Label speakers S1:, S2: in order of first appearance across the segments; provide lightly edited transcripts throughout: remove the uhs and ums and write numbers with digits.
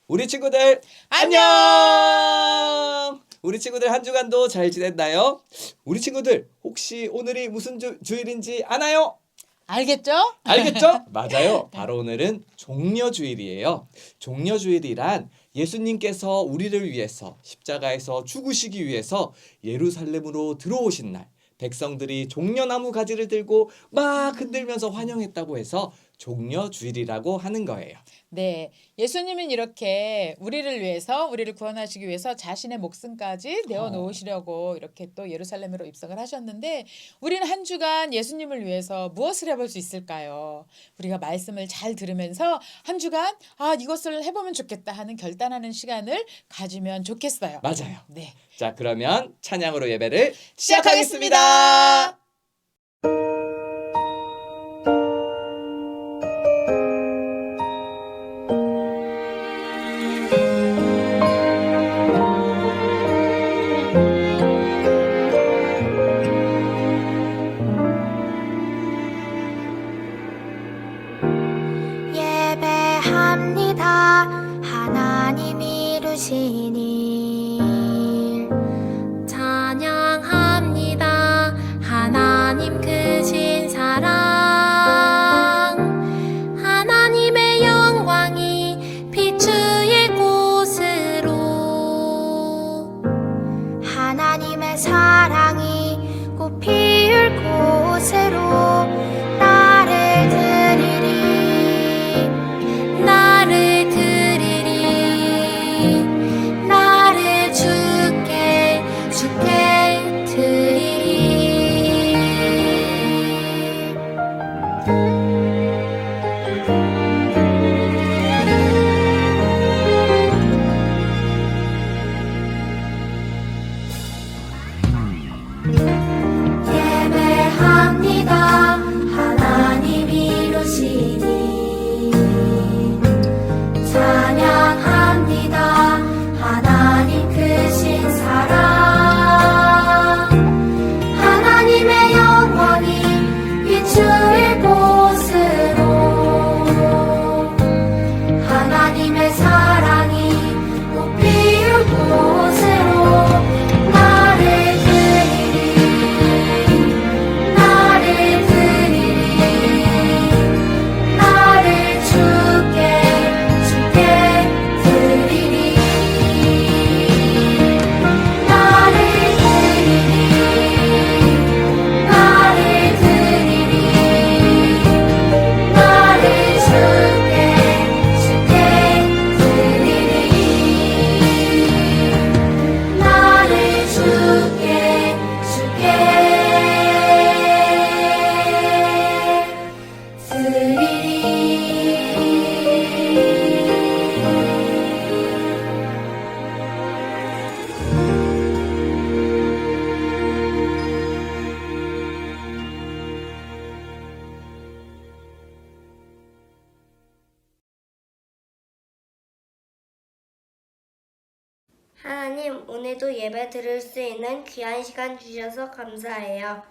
S1: 우리 친구들 안녕! 우리 친구들 한 주간도 잘 지냈나요? 우리 친구들 혹시 오늘이 무슨 주일인지 아나요?
S2: 알겠죠?
S1: 알겠죠? 맞아요. 바로 오늘은 종려주일이에요. 종려주일이란 예수님께서 우리를 위해서 십자가에서 죽으시기 위해서 예루살렘으로 들어오신 날, 백성들이 종려나무 가지를 들고 막 흔들면서 환영했다고 해서 종려주일이라고 하는 거예요.
S2: 네, 예수님은 이렇게 우리를 구원하시기 위해서 자신의 목숨까지 내어놓으시려고 이렇게 또 예루살렘으로 입성을 하셨는데 우리는 한 주간 예수님을 위해서 무엇을 해볼 수 있을까요? 우리가 말씀을 잘 들으면서 한 주간 이것을 해보면 좋겠다 하는 결단하는 시간을 가지면 좋겠어요.
S1: 맞아요.
S2: 네,
S1: 자, 그러면 찬양으로 예배를 시작하겠습니다.
S3: 예배합니다. 하나님 이루신 일 찬양합니다. 하나님 크신 사랑 하나님의 영광이 비추일 곳으로 하나님의 사랑이 꽃 피울 곳으로 나를 드리리 나를 주께 드리리 예배합니다. 하나님 이루신 일 찬양합니다. 하나님 크신 사랑 하나님의 영광이 비추일 곳으로 하나님의 사랑이 꽃 피울 곳으로 나를 드리리 나를 주께 드리리 나를 주께
S4: 하나님, 오늘도 예배 드릴 수 있는 귀한 시간 주셔서 감사해요.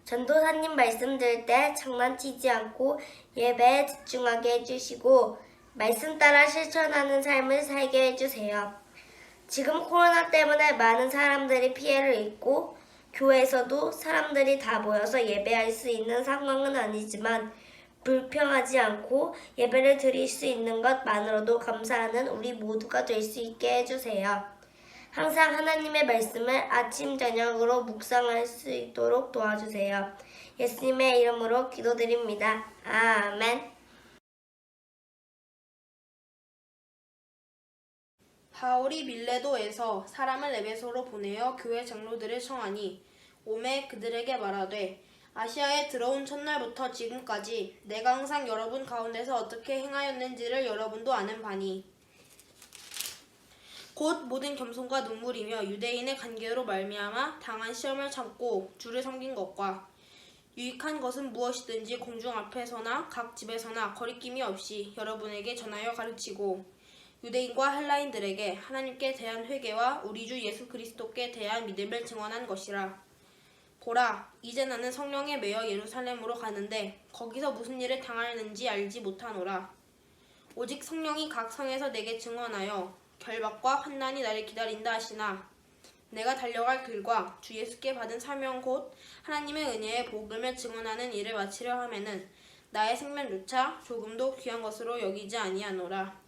S4: 전도사님 말씀 들을 때 장난치지 않고 예배에 집중하게 해주시고 말씀 따라 실천하는 삶을 살게 해주세요. 지금 코로나 때문에 많은 사람들이 피해를 입고 교회에서도 사람들이 다 모여서 예배할 수 있는 상황은 아니지만 불평하지 않고 예배를 드릴 수 있는 것만으로도 감사하는 우리 모두가 될 수 있게 해주세요. 항상 하나님의 말씀을 아침 저녁으로 묵상할 수 있도록 도와주세요. 예수님의 이름으로 기도드립니다. 아멘.
S5: 바울이 밀레도에서 사람을 에베소로 보내어 교회 장로들을 청하니 오매 그들에게 말하되 아시아에 들어온 첫날부터 지금까지 내가 항상 여러분 가운데서 어떻게 행하였는지를 여러분도 아는 바니 곧 모든 겸손과 눈물이며 유대인의 간계로 말미암아 당한 시험을 참고 주를 섬긴 것과 유익한 것은 무엇이든지 공중 앞에서나 각 집에서나 거리낌이 없이 여러분에게 전하여 가르치고 유대인과 헬라인들에게 하나님께 대한 회개와 우리 주 예수 그리스도께 대한 믿음을 증언한 것이라. 보라, 이제 나는 성령에 매여 예루살렘으로 가는데 거기서 무슨 일을 당하는지 알지 못하노라. 오직 성령이 각 성에서 내게 증언하여 결박과 환난이 나를 기다린다 하시나 내가 달려갈 길과 주 예수께 받은 사명 곧 하나님의 은혜의 복음을 증언하는 일을 마치려 하면은 나의 생명조차 조금도 귀한 것으로 여기지 아니하노라.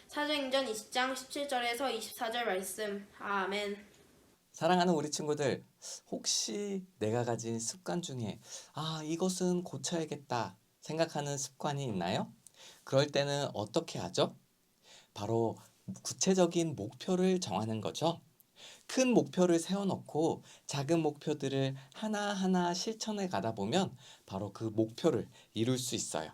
S5: 사도행전 20장 17절에서 24절 말씀. 아멘.
S1: 사랑하는 우리 친구들, 혹시 내가 가진 습관 중에 이것은 고쳐야겠다 생각하는 습관이 있나요? 그럴 때는 어떻게 하죠? 바로 구체적인 목표를 정하는 거죠. 큰 목표를 세워놓고 작은 목표들을 하나하나 실천해 가다 보면 바로 그 목표를 이룰 수 있어요.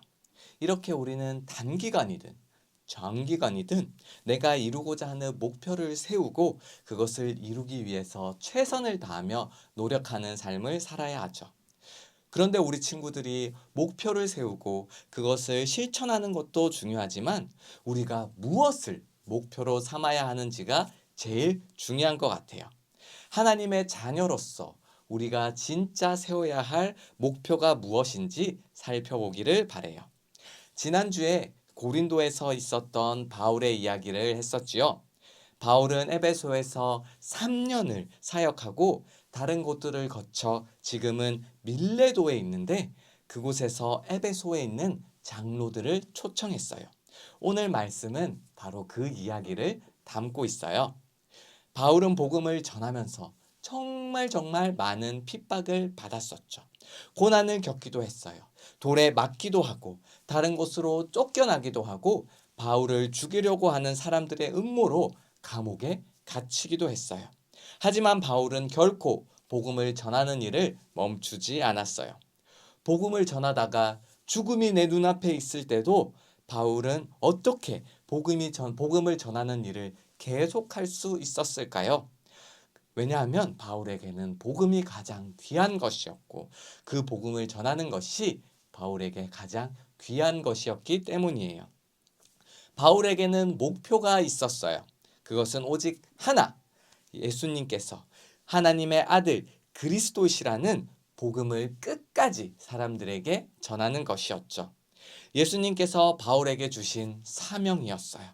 S1: 이렇게 우리는 단기간이든 장기간이든 내가 이루고자 하는 목표를 세우고 그것을 이루기 위해서 최선을 다하며 노력하는 삶을 살아야 하죠. 그런데 우리 친구들이 목표를 세우고 그것을 실천하는 것도 중요하지만 우리가 무엇을 목표로 삼아야 하는지가 제일 중요한 것 같아요. 하나님의 자녀로서 우리가 진짜 세워야 할 목표가 무엇인지 살펴보기를 바라요. 지난주에 고린도에서 있었던 바울의 이야기를 했었지요. 바울은 에베소에서 3년을 사역하고 다른 곳들을 거쳐 지금은 밀레도에 있는데 그곳에서 에베소에 있는 장로들을 초청했어요. 오늘 말씀은 바로 그 이야기를 담고 있어요. 바울은 복음을 전하면서 정말 많은 핍박을 받았었죠. 고난을 겪기도 했어요. 돌에 맞기도 하고 다른 곳으로 쫓겨나기도 하고 바울을 죽이려고 하는 사람들의 음모로 감옥에 갇히기도 했어요. 하지만 바울은 결코 복음을 전하는 일을 멈추지 않았어요. 복음을 전하다가 죽음이 내 눈앞에 있을 때도 바울은 어떻게 복음을 전하는 일을 계속할 수 있었을까요? 왜냐하면 바울에게는 복음이 가장 귀한 것이었고 그 복음을 전하는 것이 바울에게 가장 귀한 것이었기 때문이에요. 바울에게는 목표가 있었어요. 그것은 오직 하나, 예수님께서 하나님의 아들 그리스도시라는 복음을 끝까지 사람들에게 전하는 것이었죠. 예수님께서 바울에게 주신 사명이었어요.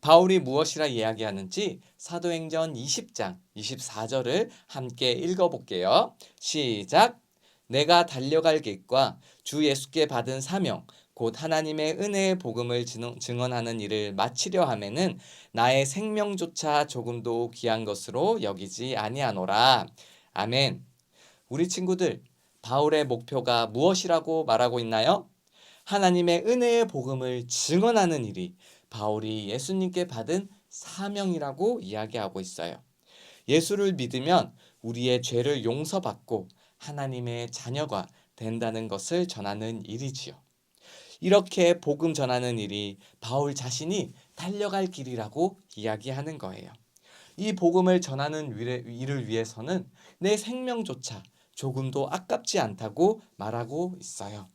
S1: 바울이 무엇이라 이야기하는지 사도행전 20장 24절을 함께 읽어볼게요. 시작! 내가 달려갈 길과 주 예수께 받은 사명 곧 하나님의 은혜의 복음을 증언하는 일을 마치려 하면은 나의 생명조차 조금도 귀한 것으로 여기지 아니하노라. 아멘. 우리 친구들, 바울의 목표가 무엇이라고 말하고 있나요? 하나님의 은혜의 복음을 증언하는 일이 바울이 예수님께 받은 사명이라고 이야기하고 있어요. 예수를 믿으면 우리의 죄를 용서받고 하나님의 자녀가 된다는 것을 전하는 일이지요. 이렇게 복음 전하는 일이 바울 자신이 달려갈 길이라고 이야기하는 거예요. 이 복음을 전하는 일을 위해서는 내 생명조차 조금도 아깝지 않다고 말하고 있어요.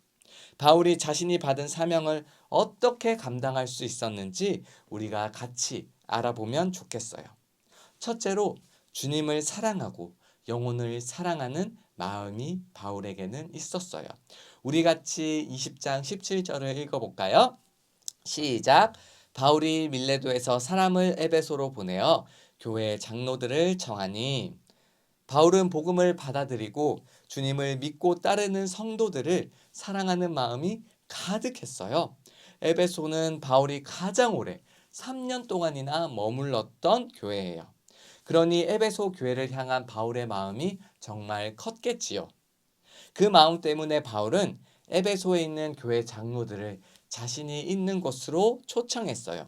S1: 바울이 자신이 받은 사명을 어떻게 감당할 수 있었는지 우리가 같이 알아보면 좋겠어요. 첫째로 주님을 사랑하고 영혼을 사랑하는 마음이 바울에게는 있었어요. 우리 같이 20장 17절을 읽어볼까요? 시작! 바울이 밀레도에서 사람을 에베소로 보내어 교회 장로들을 청하니 바울은 복음을 받아들이고 주님을 믿고 따르는 성도들을 사랑하는 마음이 가득했어요. 에베소는 바울이 가장 오래 3년 동안이나 머물렀던 교회예요. 그러니 에베소 교회를 향한 바울의 마음이 정말 컸겠지요. 그 마음 때문에 바울은 에베소에 있는 교회 장로들을 자신이 있는 곳으로 초청했어요.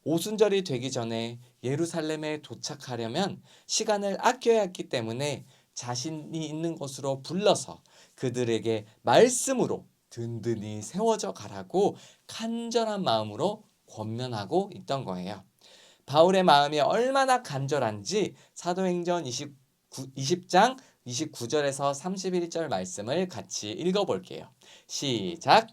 S1: 오순절이 되기 전에 예루살렘에 도착하려면 시간을 아껴야 했기 때문에 자신이 있는 곳으로 불러서 그들에게 말씀으로 든든히 세워져 가라고 간절한 마음으로 권면하고 있던 거예요. 바울의 마음이 얼마나 간절한지 사도행전 20장 29절에서 31절 말씀을 같이 읽어볼게요. 시작!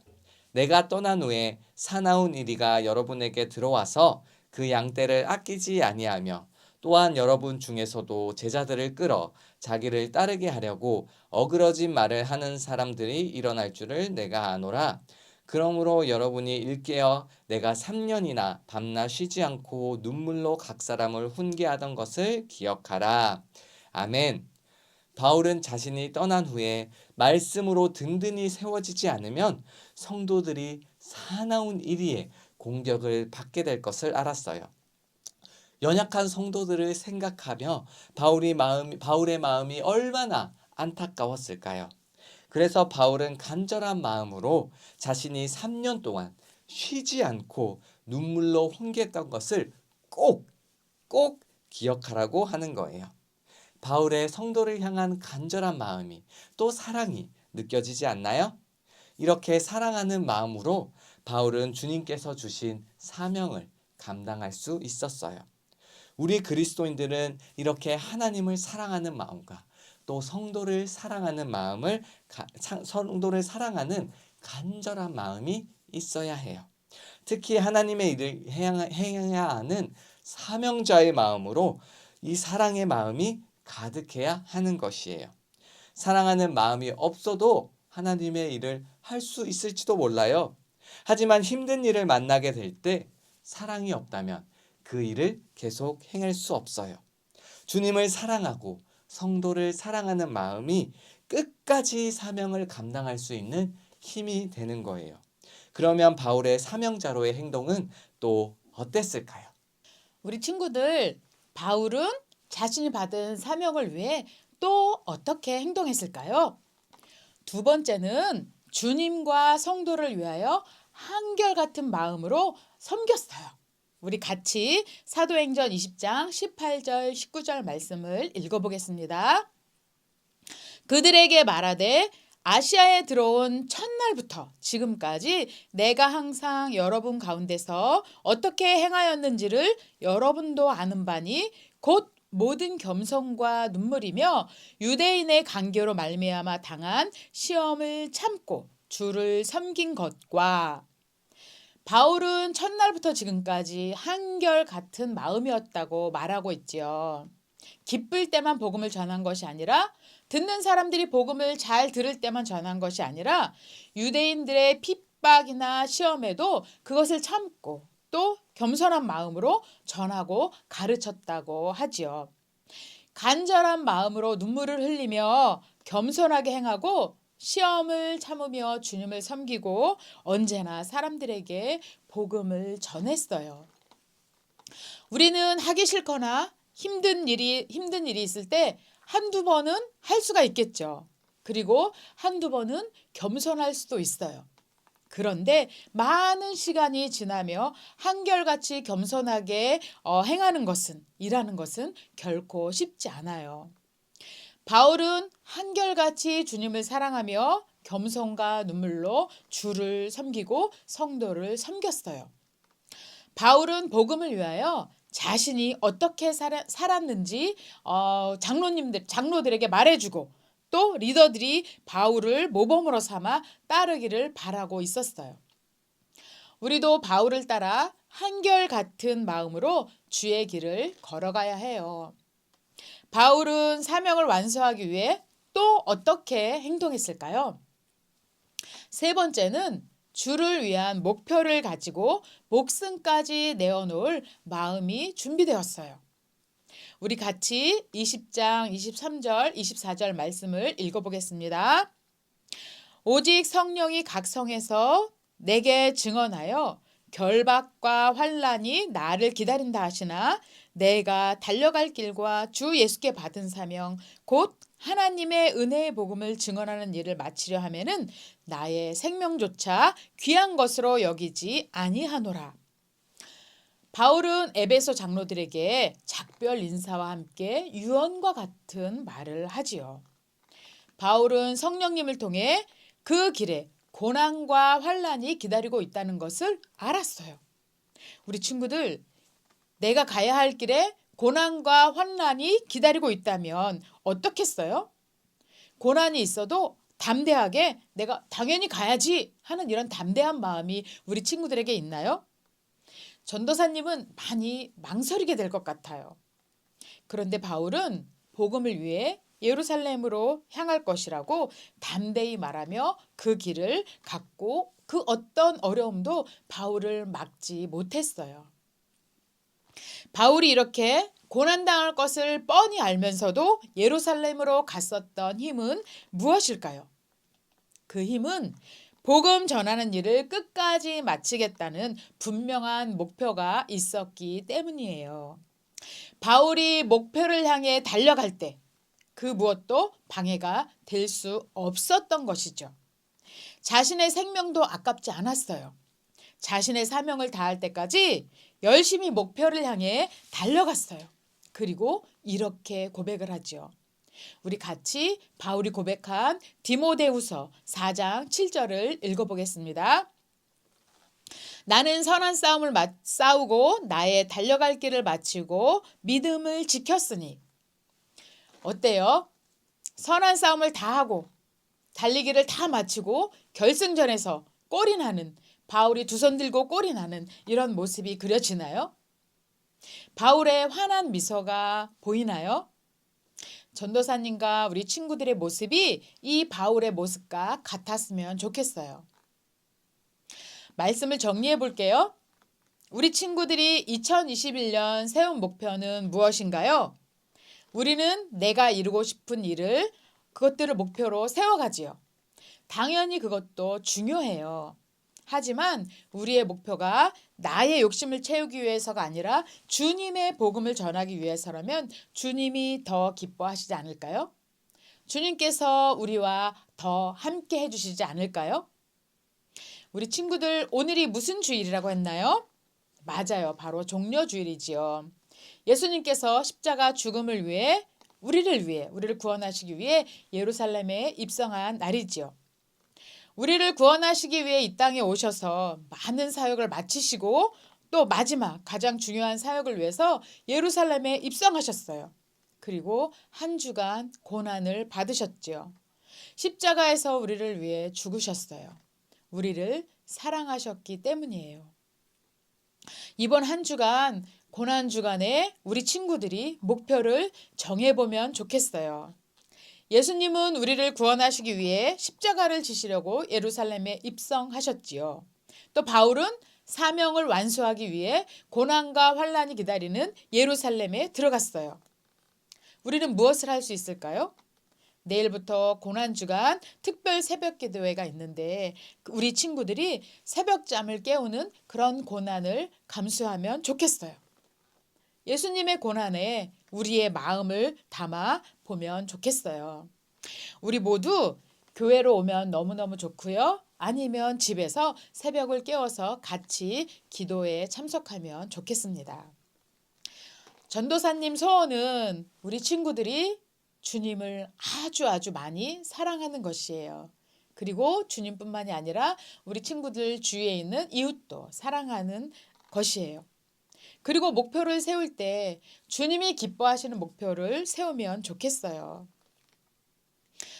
S1: 내가 떠난 후에 사나운 이리가 여러분에게 들어와서 그 양떼를 아끼지 아니하며 또한 여러분 중에서도 제자들을 끌어 자기를 따르게 하려고 어그러진 말을 하는 사람들이 일어날 줄을 내가 아노라. 그러므로 여러분이 일깨어 내가 3년이나 밤낮 쉬지 않고 눈물로 각 사람을 훈계하던 것을 기억하라. 아멘. 바울은 자신이 떠난 후에 말씀으로 든든히 세워지지 않으면 성도들이 사나운 이리에 공격을 받게 될 것을 알았어요. 연약한 성도들을 생각하며 바울의 마음이 얼마나 안타까웠을까요? 그래서 바울은 간절한 마음으로 자신이 3년 동안 쉬지 않고 눈물로 훈계했던 것을 꼭 기억하라고 하는 거예요. 바울의 성도를 향한 간절한 마음이 또 사랑이 느껴지지 않나요? 이렇게 사랑하는 마음으로 바울은 주님께서 주신 사명을 감당할 수 있었어요. 우리 그리스도인들은 이렇게 하나님을 사랑하는 마음과 또 성도를 사랑하는 간절한 마음이 있어야 해요. 특히 하나님의 일을 행해야 하는 사명자의 마음으로 이 사랑의 마음이 가득해야 하는 것이에요. 사랑하는 마음이 없어도 하나님의 일을 할 수 있을지도 몰라요. 하지만 힘든 일을 만나게 될 때 사랑이 없다면 그 일을 계속 행할 수 없어요. 주님을 사랑하고 성도를 사랑하는 마음이 끝까지 사명을 감당할 수 있는 힘이 되는 거예요. 그러면 바울의 사명자로의 행동은 또 어땠을까요?
S2: 우리 친구들, 바울은 자신이 받은 사명을 위해 또 어떻게 행동했을까요? 두 번째는 주님과 성도를 위하여 한결같은 마음으로 섬겼어요. 우리 같이 사도행전 20장 18절 19절 말씀을 읽어보겠습니다. 그들에게 말하되 아시아에 들어온 첫날부터 지금까지 내가 항상 여러분 가운데서 어떻게 행하였는지를 여러분도 아는 바니 곧 모든 겸손과 눈물이며 유대인의 간교로 말미암아 당한 시험을 참고 주를 섬긴 것과 바울은 첫날부터 지금까지 한결같은 마음이었다고 말하고 있지요. 기쁠 때만 복음을 전한 것이 아니라 듣는 사람들이 복음을 잘 들을 때만 전한 것이 아니라 유대인들의 핍박이나 시험에도 그것을 참고 또 겸손한 마음으로 전하고 가르쳤다고 하지요. 간절한 마음으로 눈물을 흘리며 겸손하게 행하고 시험을 참으며 주님을 섬기고 언제나 사람들에게 복음을 전했어요. 우리는 하기 싫거나 힘든 일이 있을 때 한두 번은 할 수가 있겠죠. 그리고 한두 번은 겸손할 수도 있어요. 그런데 많은 시간이 지나며 한결같이 겸손하게 일하는 것은 결코 쉽지 않아요. 바울은 한결같이 주님을 사랑하며 겸손과 눈물로 주를 섬기고 성도를 섬겼어요. 바울은 복음을 위하여 자신이 어떻게 살았는지 장로들에게 말해주고 또 리더들이 바울을 모범으로 삼아 따르기를 바라고 있었어요. 우리도 바울을 따라 한결같은 마음으로 주의 길을 걸어가야 해요. 바울은 사명을 완수하기 위해 또 어떻게 행동했을까요? 세 번째는 주를 위한 목표를 가지고 목숨까지 내어놓을 마음이 준비되었어요. 우리 같이 20장 23절 24절 말씀을 읽어보겠습니다. 오직 성령이 각 성에서 내게 증언하여 결박과 환난이 나를 기다린다 하시나 내가 달려갈 길과 주 예수께 받은 사명 곧 하나님의 은혜의 복음을 증언하는 일을 마치려 하면은 나의 생명조차 귀한 것으로 여기지 아니하노라. 바울은 에베소 장로들에게 작별 인사와 함께 유언과 같은 말을 하지요. 바울은 성령님을 통해 그 길에 고난과 환난이 기다리고 있다는 것을 알았어요. 우리 친구들, 내가 가야 할 길에 고난과 환난이 기다리고 있다면 어떻겠어요? 고난이 있어도 담대하게 내가 당연히 가야지 하는 이런 담대한 마음이 우리 친구들에게 있나요? 전도사님은 많이 망설이게 될 것 같아요. 그런데 바울은 복음을 위해 예루살렘으로 향할 것이라고 담대히 말하며 그 길을 갔고 그 어떤 어려움도 바울을 막지 못했어요. 바울이 이렇게 고난당할 것을 뻔히 알면서도 예루살렘으로 갔었던 힘은 무엇일까요? 그 힘은 복음 전하는 일을 끝까지 마치겠다는 분명한 목표가 있었기 때문이에요. 바울이 목표를 향해 달려갈 때 그 무엇도 방해가 될 수 없었던 것이죠. 자신의 생명도 아깝지 않았어요. 자신의 사명을 다할 때까지 열심히 목표를 향해 달려갔어요. 그리고 이렇게 고백을 하죠. 우리 같이 바울이 고백한 디모데후서 4장 7절을 읽어보겠습니다. 나는 선한 싸움을 싸우고 나의 달려갈 길을 마치고 믿음을 지켰으니. 어때요? 선한 싸움을 다 하고 달리기를 다 마치고 결승전에서 골이 나는, 바울이 두 손 들고 골이 나는 이런 모습이 그려지나요? 바울의 환한 미소가 보이나요? 전도사님과 우리 친구들의 모습이 이 바울의 모습과 같았으면 좋겠어요. 말씀을 정리해 볼게요. 우리 친구들이 2021년 세운 목표는 무엇인가요? 우리는 내가 이루고 싶은 일을, 그것들을 목표로 세워가지요. 당연히 그것도 중요해요. 하지만 우리의 목표가 나의 욕심을 채우기 위해서가 아니라 주님의 복음을 전하기 위해서라면 주님이 더 기뻐하시지 않을까요? 주님께서 우리와 더 함께 해주시지 않을까요? 우리 친구들, 오늘이 무슨 주일이라고 했나요? 맞아요. 바로 종려주일이지요. 예수님께서 십자가 죽음을 위해 우리를 구원하시기 위해 예루살렘에 입성한 날이지요. 우리를 구원하시기 위해 이 땅에 오셔서 많은 사역을 마치시고 또 마지막 가장 중요한 사역을 위해서 예루살렘에 입성하셨어요. 그리고 한 주간 고난을 받으셨지요. 십자가에서 우리를 위해 죽으셨어요. 우리를 사랑하셨기 때문이에요. 이번 한 주간 고난 주간에 우리 친구들이 목표를 정해보면 좋겠어요. 예수님은 우리를 구원하시기 위해 십자가를 지시려고 예루살렘에 입성하셨지요. 또 바울은 사명을 완수하기 위해 고난과 환난이 기다리는 예루살렘에 들어갔어요. 우리는 무엇을 할 수 있을까요? 내일부터 고난주간 특별 새벽 기도회가 있는데 우리 친구들이 새벽잠을 깨우는 그런 고난을 감수하면 좋겠어요. 예수님의 고난에 우리의 마음을 담아 보면 좋겠어요. 우리 모두 교회로 오면 너무너무 좋고요. 아니면 집에서 새벽을 깨워서 같이 기도에 참석하면 좋겠습니다. 전도사님 소원은 우리 친구들이 주님을 아주 많이 사랑하는 것이에요. 그리고 주님뿐만이 아니라 우리 친구들 주위에 있는 이웃도 사랑하는 것이에요. 그리고 목표를 세울 때 주님이 기뻐하시는 목표를 세우면 좋겠어요.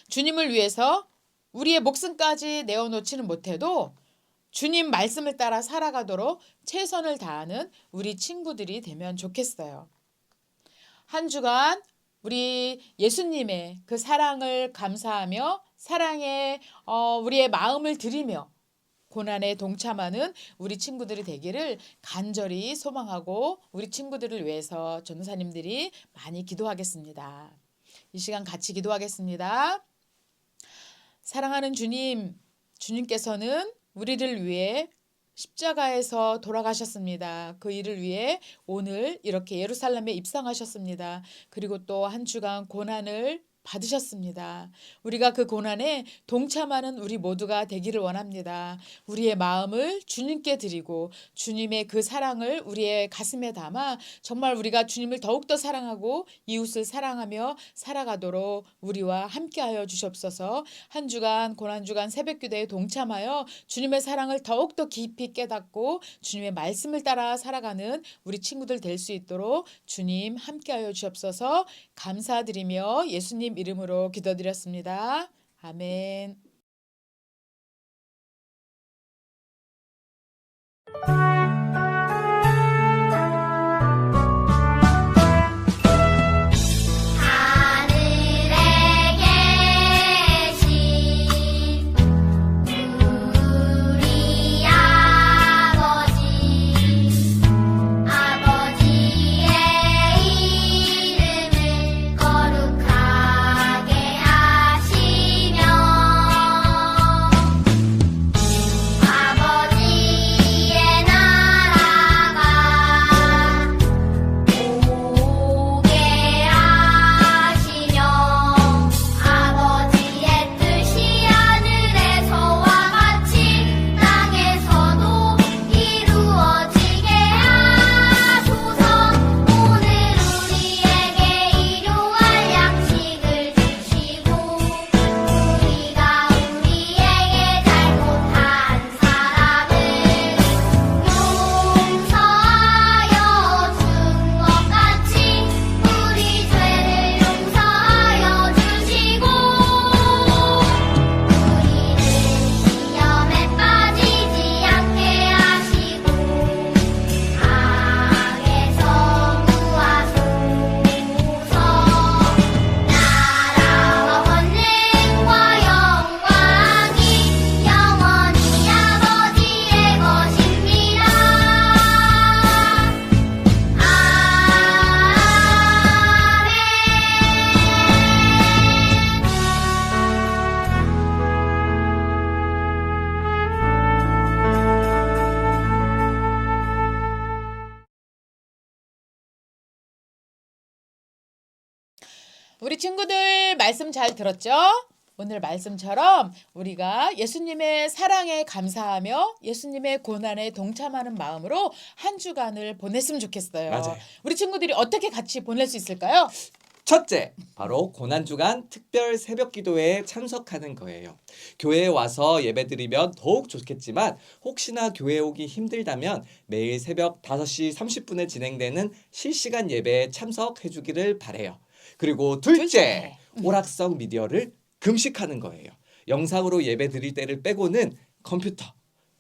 S2: 주님을 위해서 우리의 목숨까지 내어놓지는 못해도 주님 말씀을 따라 살아가도록 최선을 다하는 우리 친구들이 되면 좋겠어요. 한 주간 우리 예수님의 그 사랑을 감사하며 사랑에 우리의 마음을 드리며 고난에 동참하는 우리 친구들이 되기를 간절히 소망하고 우리 친구들을 위해서 전도사님들이 많이 기도하겠습니다. 이 시간 같이 기도하겠습니다. 사랑하는 주님, 주님께서는 우리를 위해 십자가에서 돌아가셨습니다. 그 일을 위해 오늘 이렇게 예루살렘에 입성하셨습니다. 그리고 또 한 주간 고난을 받으셨습니다. 우리가 그 고난에 동참하는 우리 모두가 되기를 원합니다. 우리의 마음을 주님께 드리고 주님의 그 사랑을 우리의 가슴에 담아 정말 우리가 주님을 더욱더 사랑하고 이웃을 사랑하며 살아가도록 우리와 함께하여 주시옵소서. 한 주간 고난주간 새벽기도에 동참하여 주님의 사랑을 더욱더 깊이 깨닫고 주님의 말씀을 따라 살아가는 우리 친구들 될 수 있도록 주님 함께하여 주시옵소서. 감사드리며 예수님 이름으로 기도드렸습니다. 아멘.
S3: 하늘에
S2: 우리 친구들 말씀 잘 들었죠? 오늘 말씀처럼 우리가 예수님의 사랑에 감사하며 예수님의 고난에 동참하는 마음으로 한 주간을 보냈으면 좋겠어요.
S1: 맞아요.
S2: 우리 친구들이 어떻게 같이 보낼 수 있을까요?
S1: 첫째, 바로 고난주간 특별 새벽 기도회에 참석하는 거예요. 교회에 와서 예배드리면 더욱 좋겠지만 혹시나 교회 오기 힘들다면 매일 새벽 5시 30분에 진행되는 실시간 예배에 참석해 주기를 바래요. 그리고 둘째, 오락성 미디어를 금식하는 거예요. 영상으로 예배 드릴 때를 빼고는 컴퓨터,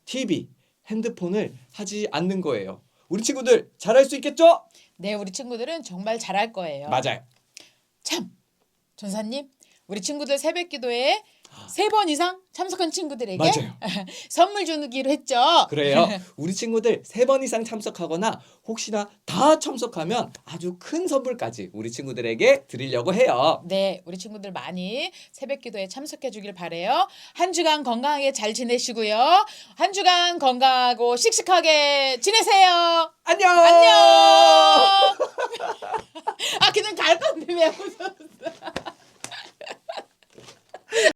S1: TV, 핸드폰을 하지 않는 거예요. 우리 친구들 잘할 수 있겠죠?
S2: 네, 우리 친구들은 정말 잘할 거예요.
S1: 맞아요.
S2: 참, 전사님, 우리 친구들 새벽 기도에 3번 이상 참석한 친구들에게
S1: 맞아요.
S2: 선물 주기로 했죠.
S1: 그래요. 우리 친구들 3번 이상 참석하거나 혹시나 다 참석하면 아주 큰 선물까지 우리 친구들에게 드리려고 해요.
S2: 네, 우리 친구들 많이 새벽 기도에 참석해 주길 바래요. 한 주간 건강하게 잘 지내시고요. 한 주간 건강하고 씩씩하게 지내세요.
S1: 안녕.
S2: 안녕. 아, 그냥 갈 건데 왜 웃었어?